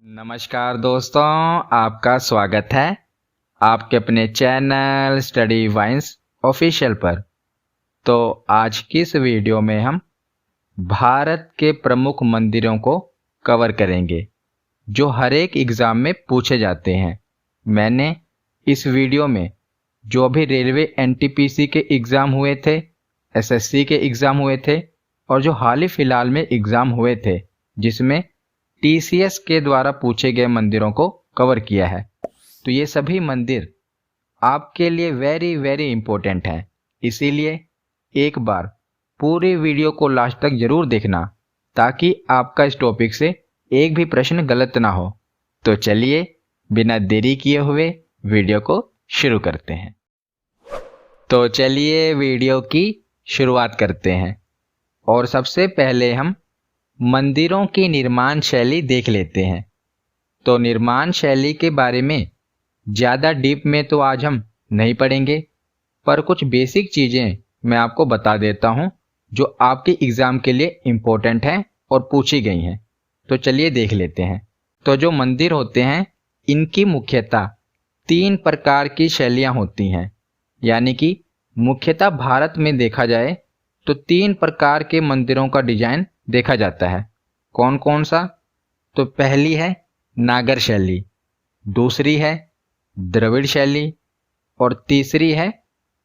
नमस्कार दोस्तों, आपका स्वागत है आपके अपने चैनल स्टडी वाइन्स ऑफिशियल पर। तो आज की इस वीडियो में हम भारत के प्रमुख मंदिरों को कवर करेंगे जो हर एक एग्ज़ाम में पूछे जाते हैं। मैंने इस वीडियो में जो भी रेलवे एनटीपीसी के एग्ज़ाम हुए थे, एसएससी के एग्ज़ाम हुए थे और जो हाल ही फिलहाल में एग्ज़ाम हुए थे जिसमें टीसीएस के द्वारा पूछे गए मंदिरों को कवर किया है। तो ये सभी मंदिर आपके लिए वेरी वेरी इंपॉर्टेंट हैं, इसीलिए एक बार पूरी वीडियो को लास्ट तक जरूर देखना ताकि आपका इस टॉपिक से एक भी प्रश्न गलत ना हो। तो चलिए बिना देरी किए हुए वीडियो को शुरू करते हैं। तो चलिए वीडियो की शुरुआत करते हैं और सबसे पहले हम मंदिरों की निर्माण शैली देख लेते हैं। तो निर्माण शैली के बारे में ज़्यादा डीप में तो आज हम नहीं पढ़ेंगे, पर कुछ बेसिक चीज़ें मैं आपको बता देता हूं जो आपके एग्ज़ाम के लिए इम्पोर्टेंट हैं और पूछी गई हैं। तो चलिए देख लेते हैं। तो जो मंदिर होते हैं इनकी मुख्यतः 3 प्रकार की शैलियां होती हैं, यानी कि मुख्यतः भारत में देखा जाए तो 3 प्रकार के मंदिरों का डिजाइन देखा जाता है। कौन कौन सा? तो पहली है नागर शैली, दूसरी है द्रविड़ शैली और तीसरी है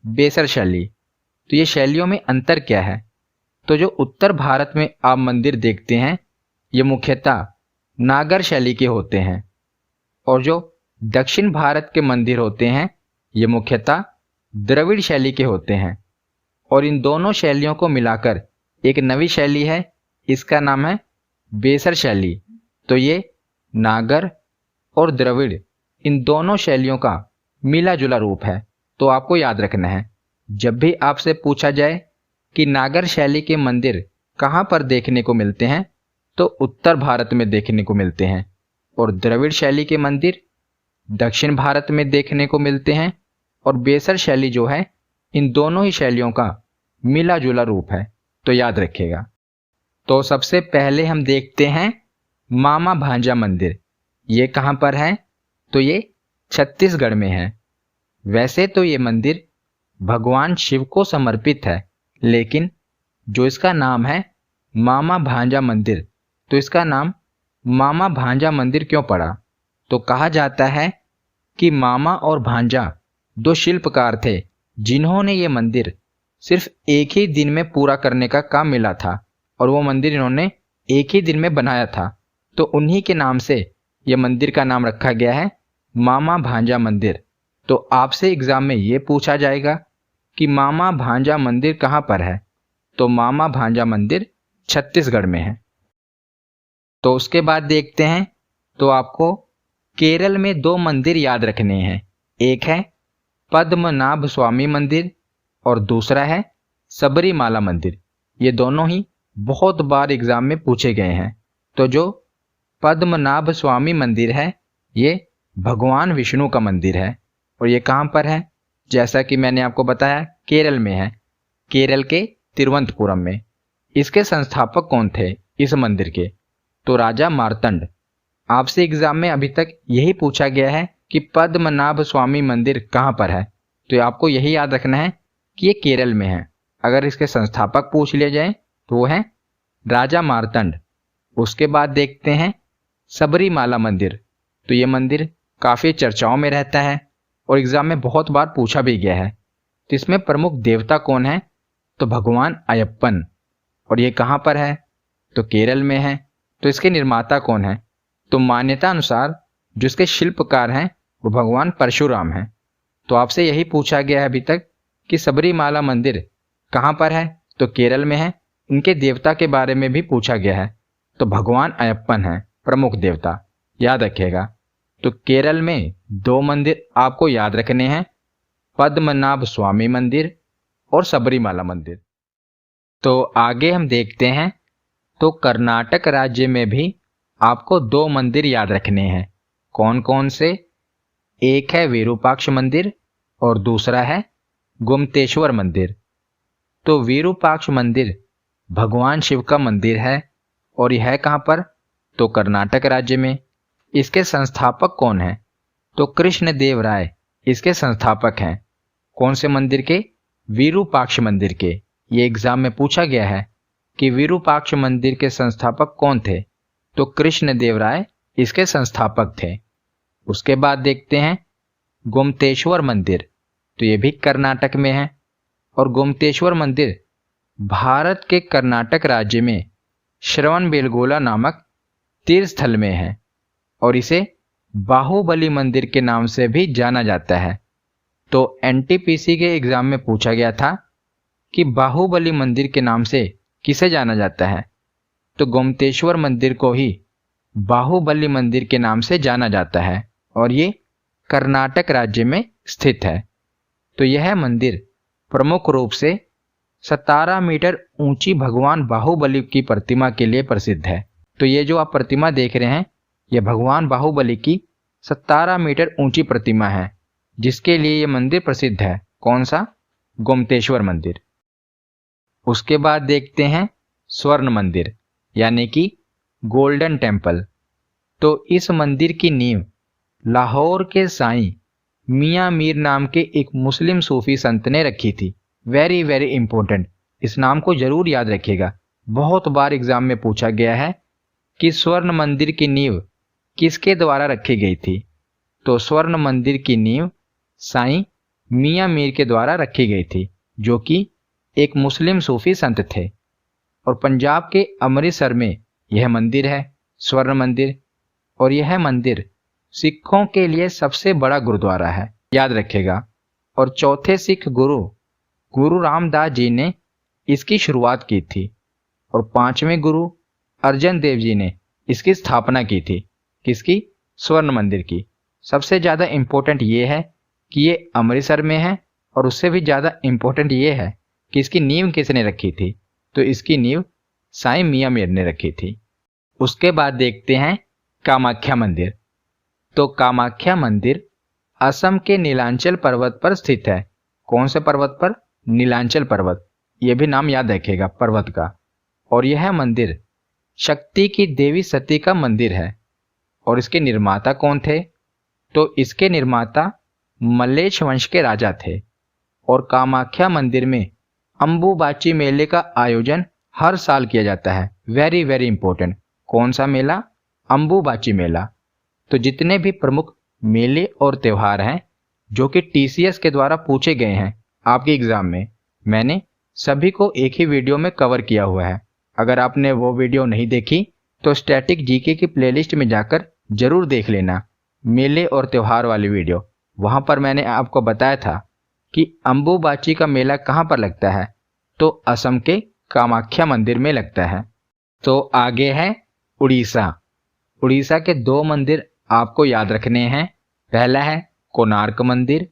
बेसर शैली। तो ये शैलियों में अंतर क्या है? तो जो उत्तर भारत में आप मंदिर देखते हैं ये मुख्यतः नागर शैली के होते हैं और जो दक्षिण भारत के मंदिर होते हैं ये मुख्यतः द्रविड़ शैली के होते हैं। और इन दोनों शैलियों को मिलाकर एक नई शैली है, इसका नाम है बेसर शैली। तो ये नागर और द्रविड़ इन दोनों शैलियों का मिला जुला रूप है। तो आपको याद रखना है, जब भी आपसे पूछा जाए कि नागर शैली के मंदिर कहाँ पर देखने को मिलते हैं तो उत्तर भारत में देखने को मिलते हैं और द्रविड़ शैली के मंदिर दक्षिण भारत में देखने को मिलते हैं और बेसर शैली जो है इन दोनों ही शैलियों का मिला जुला रूप है। तो याद रखिएगा। तो सबसे पहले हम देखते हैं मामा भांजा मंदिर। ये कहाँ पर है? तो ये छत्तीसगढ़ में है। वैसे तो ये मंदिर भगवान शिव को समर्पित है, लेकिन जो इसका नाम है मामा भांजा मंदिर, तो इसका नाम मामा भांजा मंदिर क्यों पड़ा? तो कहा जाता है कि मामा और भांजा 2 शिल्पकार थे जिन्होंने ये मंदिर सिर्फ एक ही दिन में पूरा करने का काम मिला था और वो मंदिर इन्होंने एक ही दिन में बनाया था। तो उन्हीं के नाम से ये मंदिर का नाम रखा गया है मामा भांजा मंदिर। तो आपसे एग्जाम में ये पूछा जाएगा कि मामा भांजा मंदिर कहाँ पर है? तो मामा भांजा मंदिर छत्तीसगढ़ में है। तो उसके बाद देखते हैं, तो आपको केरल में 2 मंदिर याद रखने हैं। एक है पद्मनाभ स्वामी मंदिर और दूसरा है सबरीमाला मंदिर। ये दोनों ही बहुत बार एग्जाम में पूछे गए हैं। तो जो पद्मनाभ स्वामी मंदिर है ये भगवान विष्णु का मंदिर है और ये कहाँ पर है? जैसा कि मैंने आपको बताया केरल में है, केरल के तिरुवनंतपुरम में। इसके संस्थापक कौन थे इस मंदिर के? तो राजा मार्तंड। आपसे एग्जाम में अभी तक यही पूछा गया है कि पद्मनाभ स्वामी मंदिर कहाँ पर है, तो आपको यही याद रखना है कि ये केरल में है। अगर इसके संस्थापक पूछ लिए जाए तो वो है राजा मार्तंड। उसके बाद देखते हैं सबरीमाला मंदिर। तो ये मंदिर काफ़ी चर्चाओं में रहता है और एग्जाम में बहुत बार पूछा भी गया है। तो इसमें प्रमुख देवता कौन है? तो भगवान अयप्पन। और ये कहाँ पर है? तो केरल में है। तो इसके निर्माता कौन है? तो मान्यता अनुसार जो इसके शिल्पकार हैं वो भगवान परशुराम हैं। तो आपसे यही पूछा गया है अभी तक कि सबरीमाला मंदिर कहाँ पर है? तो केरल में है। इनके देवता के बारे में भी पूछा गया है, तो भगवान अयप्पन है प्रमुख देवता, याद रखिएगा। तो केरल में 2 मंदिर आपको याद रखने हैं, पद्मनाभ स्वामी मंदिर और सबरीमाला मंदिर। तो आगे हम देखते हैं, तो कर्नाटक राज्य में भी आपको 2 मंदिर याद रखने हैं। कौन कौन से? एक है विरूपाक्ष मंदिर और दूसरा है गोमतेश्वर मंदिर। तो विरूपाक्ष मंदिर भगवान शिव का मंदिर है और यह है कहाँ पर? तो कर्नाटक राज्य में। इसके संस्थापक कौन हैं? तो कृष्णदेव राय इसके संस्थापक हैं। कौन से मंदिर के? विरूपाक्ष मंदिर के। ये एग्जाम में पूछा गया है कि विरूपाक्ष मंदिर के संस्थापक कौन थे? तो कृष्णदेव राय इसके संस्थापक थे। उसके बाद देखते हैं गोमतेश्वर मंदिर। तो ये भी कर्नाटक में है और गोमतेश्वर मंदिर भारत के कर्नाटक राज्य में श्रवणबेलगोला नामक तीर्थ स्थल में है और इसे बाहुबली मंदिर के नाम से भी जाना जाता है। तो एनटीपीसी के एग्जाम में पूछा गया था कि बाहुबली मंदिर के नाम से किसे जाना जाता है? तो गोमतेश्वर मंदिर को ही बाहुबली मंदिर के नाम से जाना जाता है और ये कर्नाटक राज्य में स्थित है। तो यह मंदिर प्रमुख रूप से 17 मीटर ऊंची भगवान बाहुबली की प्रतिमा के लिए प्रसिद्ध है। तो ये जो आप प्रतिमा देख रहे हैं, यह भगवान बाहुबली की 17 मीटर ऊंची प्रतिमा है, जिसके लिए यह मंदिर प्रसिद्ध है। कौन सा? गोमतेश्वर मंदिर। उसके बाद देखते हैं स्वर्ण मंदिर यानी कि गोल्डन टेम्पल। तो इस मंदिर की नींव लाहौर के साईं मियां मीर नाम के एक मुस्लिम सूफी संत ने रखी थी। वेरी वेरी इंपॉर्टेंट, इस नाम को जरूर याद रखिएगा। बहुत बार एग्जाम में पूछा गया है कि स्वर्ण मंदिर की नींव किसके द्वारा रखी गई थी? तो स्वर्ण मंदिर की नींव साईं मियां मीर के द्वारा रखी गई थी, जो कि एक मुस्लिम सूफी संत थे। और पंजाब के अमृतसर में यह मंदिर है, स्वर्ण मंदिर। और यह मंदिर सिखों के लिए सबसे बड़ा गुरुद्वारा है, याद रखिएगा। और चौथे सिख गुरु रामदास जी ने इसकी शुरुआत की थी और 5वें गुरु अर्जन देव जी ने इसकी स्थापना की थी। किसकी? स्वर्ण मंदिर की। सबसे ज़्यादा इम्पोर्टेंट ये है कि ये अमृतसर में है और उससे भी ज़्यादा इम्पोर्टेंट ये है कि इसकी नींव किसने रखी थी? तो इसकी नींव साईं मियां मीर ने रखी थी। उसके बाद देखते हैं कामाख्या मंदिर। तो कामाख्या मंदिर असम के नीलांचल पर्वत पर स्थित है। कौन से पर्वत पर? नीलांचल पर्वत। यह भी नाम याद रखिएगा पर्वत का। और यह मंदिर शक्ति की देवी सती का मंदिर है। और इसके निर्माता कौन थे? तो इसके निर्माता मल्लेश वंश के राजा थे। और कामाख्या मंदिर में अंबुबाची मेले का आयोजन हर साल किया जाता है। Very very important. कौन सा मेला? अंबुबाची मेला। तो जितने भी प्रमुख मेले और त्यौहार हैं जो कि टीसीएस के द्वारा पूछे गए हैं आपके एग्जाम में, मैंने सभी को एक ही वीडियो में कवर किया हुआ है। अगर आपने वो वीडियो नहीं देखी तो स्टैटिक जीके की प्लेलिस्ट में जाकर जरूर देख लेना, मेले और त्यौहार वाली वीडियो। वहां पर मैंने आपको बताया था कि अंबुबाची का मेला कहाँ पर लगता है? तो असम के कामाख्या मंदिर में लगता है। तो आगे है उड़ीसा। उड़ीसा के 2 मंदिर आपको याद रखने हैं। पहला है कोणार्क मंदिर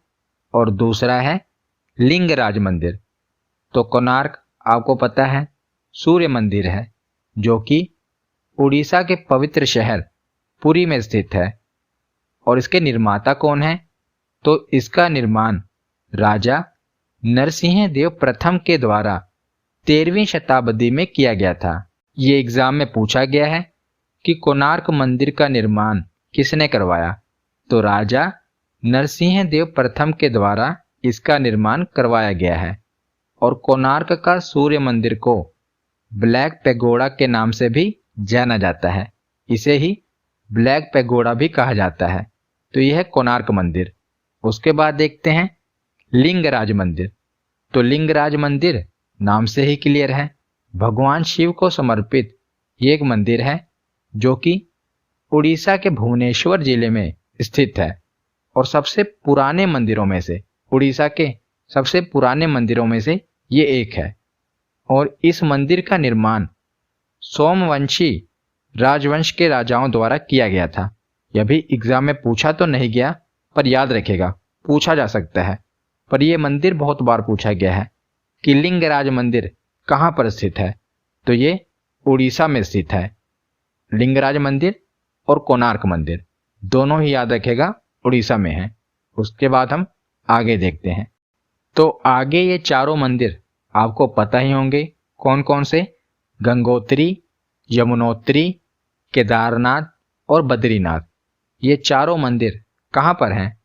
और दूसरा है लिंगराज मंदिर। तो कोणार्क आपको पता है सूर्य मंदिर है, जो कि उड़ीसा के पवित्र शहर पुरी में स्थित है। और इसके निर्माता कौन है? तो इसका निर्माण राजा नरसिंह देव प्रथम के द्वारा 13वीं शताब्दी में किया गया था। ये एग्जाम में पूछा गया है कि कोणार्क मंदिर का निर्माण किसने करवाया? तो राजा नरसिंह देव प्रथम के द्वारा इसका निर्माण करवाया गया है। और कोणार्क का सूर्य मंदिर को ब्लैक पैगोडा के नाम से भी जाना जाता है। इसे ही ब्लैक पैगोडा भी कहा जाता है। तो यह है कोणार्क मंदिर। उसके बाद देखते हैं लिंगराज मंदिर। तो लिंगराज मंदिर नाम से ही क्लियर है, भगवान शिव को समर्पित ये एक मंदिर है जो कि उड़ीसा के भुवनेश्वर जिले में स्थित है और सबसे पुराने मंदिरों में से, उड़ीसा के सबसे पुराने मंदिरों में से ये एक है। और इस मंदिर का निर्माण सोमवंशी राजवंश के राजाओं द्वारा किया गया था। यह भी एग्जाम में पूछा तो नहीं गया, पर याद रखेगा, पूछा जा सकता है। पर यह मंदिर बहुत बार पूछा गया है कि लिंगराज मंदिर कहाँ पर स्थित है? तो ये उड़ीसा में स्थित है। लिंगराज मंदिर और कोणार्क मंदिर दोनों ही याद रखेगा उड़ीसा में है। उसके बाद हम आगे देखते हैं। तो आगे ये चारों मंदिर आपको पता ही होंगे कौन कौन से, गंगोत्री, यमुनोत्री, केदारनाथ और बद्रीनाथ। ये चारों मंदिर कहाँ पर हैं?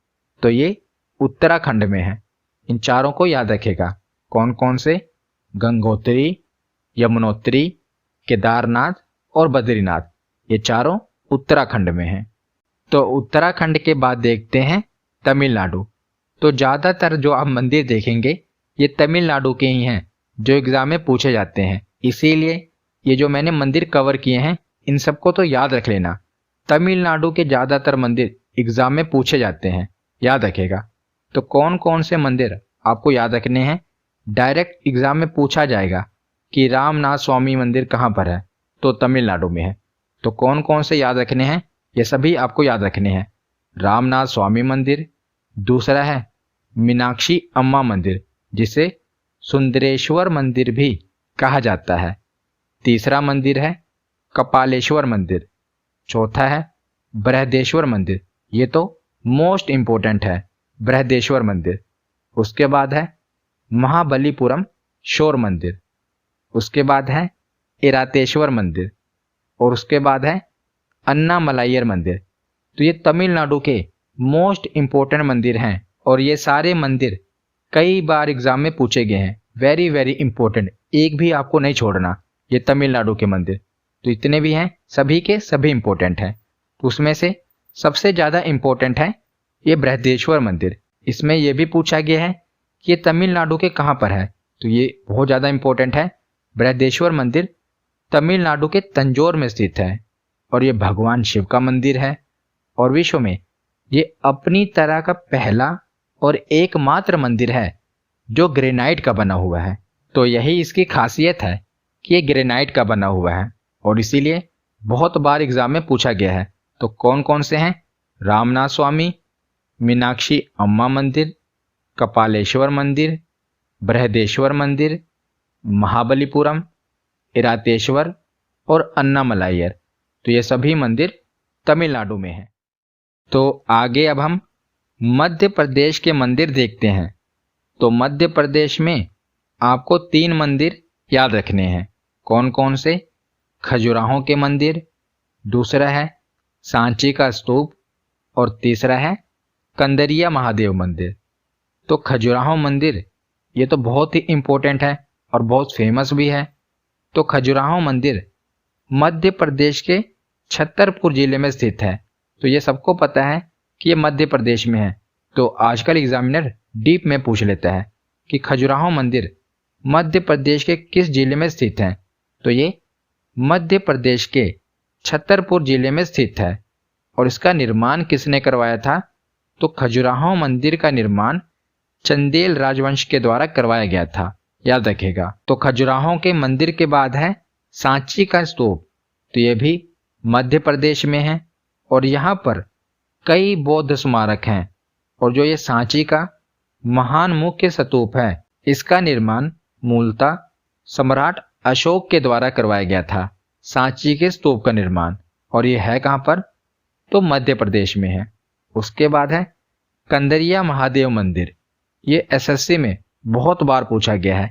तो ये उत्तराखंड में हैं। इन चारों को याद रखेगा। कौन कौन से? गंगोत्री, यमुनोत्री, केदारनाथ और बद्रीनाथ, ये चारों उत्तराखंड में हैं। तो उत्तराखंड के बाद देखते हैं तमिलनाडु। तो ज़्यादातर जो आप मंदिर देखेंगे ये तमिलनाडु के ही हैं जो एग्ज़ाम में पूछे जाते हैं। इसीलिए ये जो मैंने मंदिर कवर किए हैं इन सबको तो याद रख लेना। तमिलनाडु के ज़्यादातर मंदिर एग्ज़ाम में पूछे जाते हैं, याद रखेगा। तो कौन कौन से मंदिर आपको याद रखने हैं? डायरेक्ट एग्ज़ाम में पूछा जाएगा कि रामनाथ स्वामी मंदिर कहाँ पर है, तो तमिलनाडु में है। तो कौन कौन से याद रखने हैं? ये सभी आपको याद रखने हैं। रामनाथ स्वामी मंदिर, दूसरा है मीनाक्षी अम्मा मंदिर जिसे सुंदरेश्वर मंदिर भी कहा जाता है, तीसरा मंदिर है कपालेश्वर मंदिर, चौथा है बृहदेश्वर मंदिर, ये तो मोस्ट इंपॉर्टेंट है बृहदेश्वर मंदिर। उसके बाद है महाबलीपुरम शोर मंदिर, उसके बाद है इरातेश्वर मंदिर और उसके बाद है अन्नामलाइयर मंदिर। तो ये तमिलनाडु के मोस्ट इंपॉर्टेंट मंदिर हैं और ये सारे मंदिर कई बार एग्जाम में पूछे गए हैं। वेरी वेरी इंपॉर्टेंट, एक भी आपको नहीं छोड़ना। ये तमिलनाडु के मंदिर तो इतने भी हैं, सभी के सभी इंपॉर्टेंट हैं। तो उसमें से सबसे ज़्यादा इंपॉर्टेंट है ये बृहदेश्वर मंदिर। इसमें यह भी पूछा गया है कि ये तमिलनाडु के कहाँ पर है, तो ये बहुत ज़्यादा इंपॉर्टेंट है। बृहदेश्वर मंदिर तमिलनाडु के तंजौर में स्थित है और ये भगवान शिव का मंदिर है और विश्व में ये अपनी तरह का पहला और एकमात्र मंदिर है जो ग्रेनाइट का बना हुआ है। तो यही इसकी खासियत है कि ये ग्रेनाइट का बना हुआ है और इसीलिए बहुत बार एग्जाम में पूछा गया है। तो कौन कौन से हैं? रामनाथ स्वामी, मीनाक्षी अम्मा मंदिर, कपालेश्वर मंदिर, बृहदेश्वर मंदिर, महाबलीपुरम, इरातेश्वर और अन्नामलाइयर। तो ये सभी मंदिर तमिलनाडु में हैं। तो आगे अब हम मध्य प्रदेश के मंदिर देखते हैं। तो मध्य प्रदेश में आपको 3 मंदिर याद रखने हैं। कौन कौन से? खजुराहों के मंदिर, दूसरा है सांची का स्तूप और तीसरा है कंदरिया महादेव मंदिर। तो खजुराहों मंदिर ये तो बहुत ही इम्पोर्टेंट है और बहुत फेमस भी है। तो खजुराहों मंदिर मध्य प्रदेश के छतरपुर जिले में स्थित है। तो ये सबको पता है कि ये मध्य प्रदेश में है। तो आजकल एग्जामिनर डीप में पूछ लेता है कि खजुराहों मंदिर मध्य प्रदेश के किस जिले में स्थित है, तो ये मध्य प्रदेश के छतरपुर जिले में स्थित है। और इसका निर्माण किसने करवाया था? तो खजुराहों मंदिर का निर्माण चंदेल राजवंश के द्वारा करवाया गया था, याद रखेगा। तो खजुराहों के मंदिर के बाद है सांची का स्तूप। तो ये भी मध्य प्रदेश में है और यहाँ पर कई बौद्ध स्मारक हैं। और जो ये सांची का महान मुख्य स्तूप है इसका निर्माण मूलतः सम्राट अशोक के द्वारा करवाया गया था, सांची के स्तूप का निर्माण। और ये है कहाँ पर? तो मध्य प्रदेश में है। उसके बाद है कंदरिया महादेव मंदिर। ये एसएससी में बहुत बार पूछा गया है।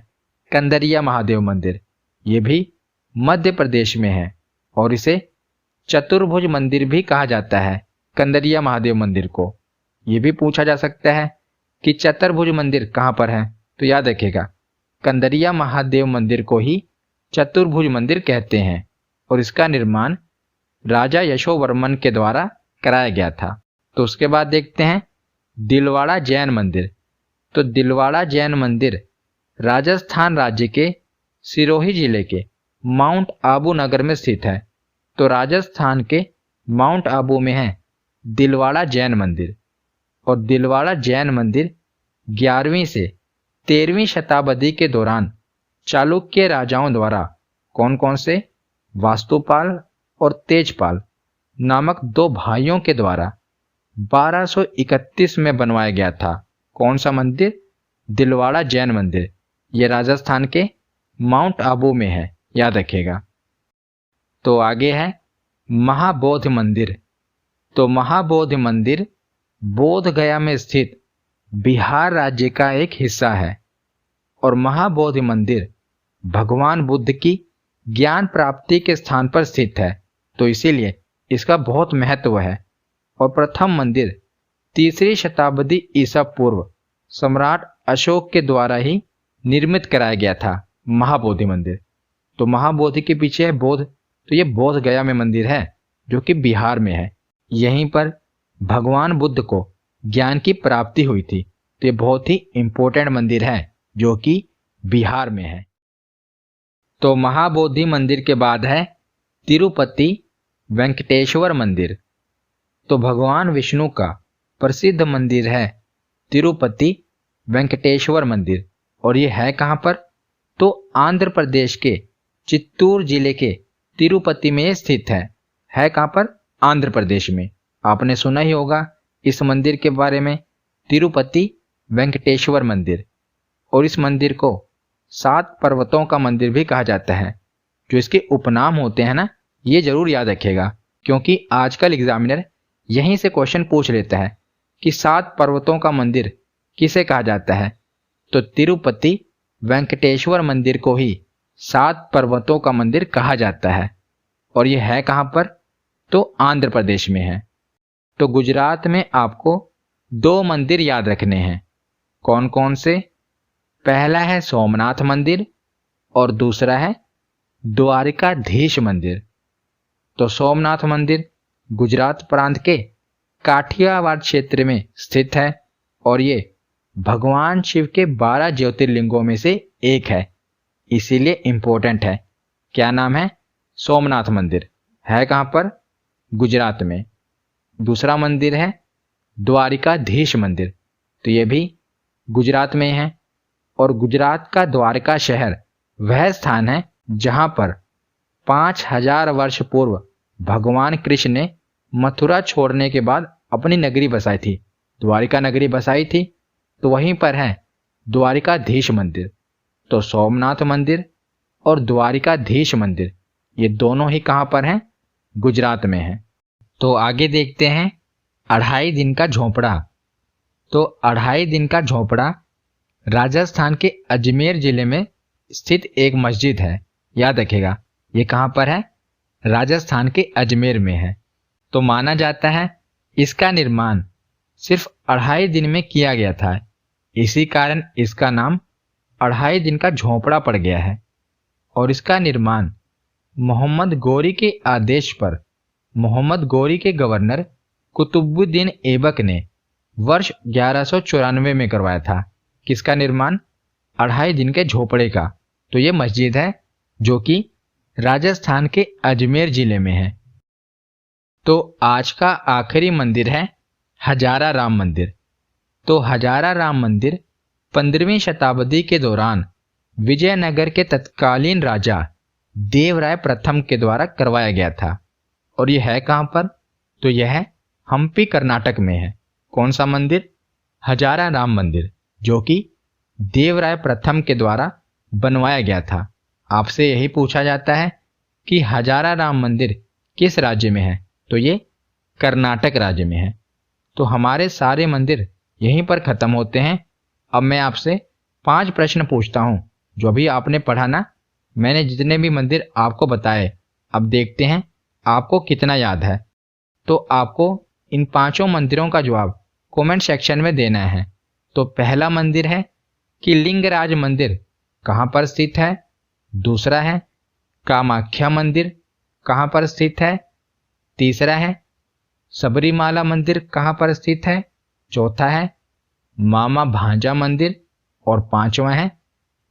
कंदरिया महादेव मंदिर ये भी मध्य प्रदेश में है और इसे चतुर्भुज मंदिर भी कहा जाता है। कंदरिया महादेव मंदिर को ये भी पूछा जा सकता है कि चतुर्भुज मंदिर कहाँ पर है, तो याद रखेगा कंदरिया महादेव मंदिर को ही चतुर्भुज मंदिर कहते हैं और इसका निर्माण राजा यशोवर्मन के द्वारा कराया गया था। तो उसके बाद देखते हैं दिलवाड़ा जैन मंदिर। तो दिलवाड़ा जैन मंदिर राजस्थान राज्य के सिरोही जिले के माउंट आबू नगर में स्थित है। तो राजस्थान के माउंट आबू में है दिलवाड़ा जैन मंदिर और दिलवाड़ा जैन मंदिर 11वीं से 13वीं शताब्दी के दौरान चालुक्य राजाओं द्वारा कौन कौन से? वास्तुपाल और तेजपाल नामक 2 भाइयों के द्वारा 1231 में बनवाया गया था। कौन सा मंदिर? दिलवाड़ा जैन मंदिर। ये राजस्थान के माउंट आबू में है, याद रखिएगा। तो आगे है महाबोध मंदिर। तो महाबोध मंदिर बोध गया में स्थित बिहार राज्य का एक हिस्सा है और महाबोधि मंदिर भगवान बुद्ध की ज्ञान प्राप्ति के स्थान पर स्थित है। तो इसीलिए इसका बहुत महत्व है और प्रथम मंदिर 3री शताब्दी ईसा पूर्व सम्राट अशोक के द्वारा ही निर्मित कराया गया था, महाबोधि मंदिर। तो महाबोधि के पीछे है बोध, तो ये बोध गया में मंदिर है जो कि बिहार में है। यहीं पर भगवान बुद्ध को ज्ञान की प्राप्ति हुई थी। तो ये बहुत ही इंपॉर्टेंट मंदिर है जो कि बिहार में है। तो महाबोधि मंदिर के बाद है तिरुपति वेंकटेश्वर मंदिर। तो भगवान विष्णु का प्रसिद्ध मंदिर है तिरुपति वेंकटेश्वर मंदिर। और ये है कहाँ पर? तो आंध्र प्रदेश के चित्तूर जिले के तिरुपति में स्थित है कहाँ पर? आंध्र प्रदेश में। आपने सुना ही होगा इस मंदिर के बारे में, तिरुपति वेंकटेश्वर मंदिर। और इस मंदिर को 7 पर्वतों का मंदिर भी कहा जाता है। जो इसके उपनाम होते हैं ना, ये जरूर याद रखिएगा, क्योंकि आजकल एग्जामिनर यहीं से क्वेश्चन पूछ लेता है कि 7 पर्वतों का मंदिर किसे कहा जाता है। तो तिरुपति वेंकटेश्वर मंदिर को ही 7 पर्वतों का मंदिर कहा जाता है। और यह है कहाँ पर? तो आंध्र प्रदेश में है। तो गुजरात में आपको 2 मंदिर याद रखने हैं। कौन कौन से? पहला है सोमनाथ मंदिर और दूसरा है द्वारिकाधीश मंदिर। तो सोमनाथ मंदिर गुजरात प्रांत के काठियावाड़ क्षेत्र में स्थित है और ये भगवान शिव के 12 ज्योतिर्लिंगों में से एक है, इसीलिए इंपॉर्टेंट है। क्या नाम है? सोमनाथ मंदिर। है कहाँ पर? गुजरात में। दूसरा मंदिर है द्वारिकाधीश मंदिर। तो ये भी गुजरात में है। और गुजरात का द्वारका शहर वह स्थान है जहां पर 5000 वर्ष पूर्व भगवान कृष्ण ने मथुरा छोड़ने के बाद अपनी नगरी बसाई थी, द्वारिका नगरी बसाई थी। तो वहीं पर है द्वारिकाधीश मंदिर। तो सोमनाथ मंदिर और द्वारिकाधीश मंदिर ये दोनों ही कहाँ पर हैं? गुजरात में है। तो आगे देखते हैं 2.5 दिन का झोंपड़ा। तो 2.5 दिन का झोंपड़ा राजस्थान के अजमेर जिले में स्थित एक मस्जिद है। याद रखिएगा, ये कहाँ पर है? राजस्थान के अजमेर में है। तो माना जाता है इसका निर्माण सिर्फ 2.5 दिन में किया गया था, इसी कारण इसका नाम 2.5 दिन का झोंपड़ा पड़ गया है। और इसका निर्माण मोहम्मद गौरी के आदेश पर मोहम्मद गौरी के गवर्नर कुतुबुद्दीन ऐबक ने वर्ष 1194 में करवाया था। किसका निर्माण? 2.5 दिन के झोपड़े का। तो ये मस्जिद है जो कि राजस्थान के अजमेर जिले में है। तो आज का आखिरी मंदिर है हजारा राम मंदिर। तो हजारा राम मंदिर 15वीं शताब्दी के दौरान विजयनगर के तत्कालीन राजा देवराय प्रथम के द्वारा करवाया गया था। और यह है कहाँ पर? तो यह है हम्पी कर्नाटक में है। कौन सा मंदिर? हजारा राम मंदिर, जो कि देवराय प्रथम के द्वारा बनवाया गया था। आपसे यही पूछा जाता है कि हजारा राम मंदिर किस राज्य में है? तो ये कर्नाटक राज्य में है। तो हमारे सारे मंदिर यहीं पर खत्म होते हैं। अब मैं आपसे 5 प्रश्न पूछता हूं, जो भी आपने पढ़ा ना, मैंने जितने भी मंदिर आपको बताए, अब देखते हैं आपको कितना याद है। तो आपको इन 5 मंदिरों का जवाब कमेंट सेक्शन में देना है। तो पहला मंदिर है कि लिंगराज मंदिर कहाँ पर स्थित है। दूसरा है कामाख्या मंदिर कहाँ पर स्थित है। तीसरा है सबरीमाला मंदिर कहाँ पर स्थित है। चौथा है मामा भांजा मंदिर और 5वां है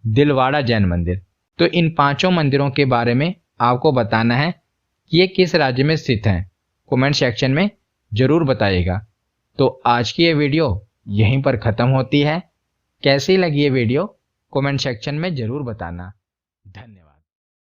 दिलवाड़ा जैन मंदिर। तो इन 5 मंदिरों के बारे में आपको बताना है कि ये किस राज्य में स्थित हैं। कमेंट सेक्शन में जरूर बताइएगा। तो आज की ये वीडियो यहीं पर ख़त्म होती है। कैसी लगी ये वीडियो कमेंट सेक्शन में जरूर बताना। धन्यवाद।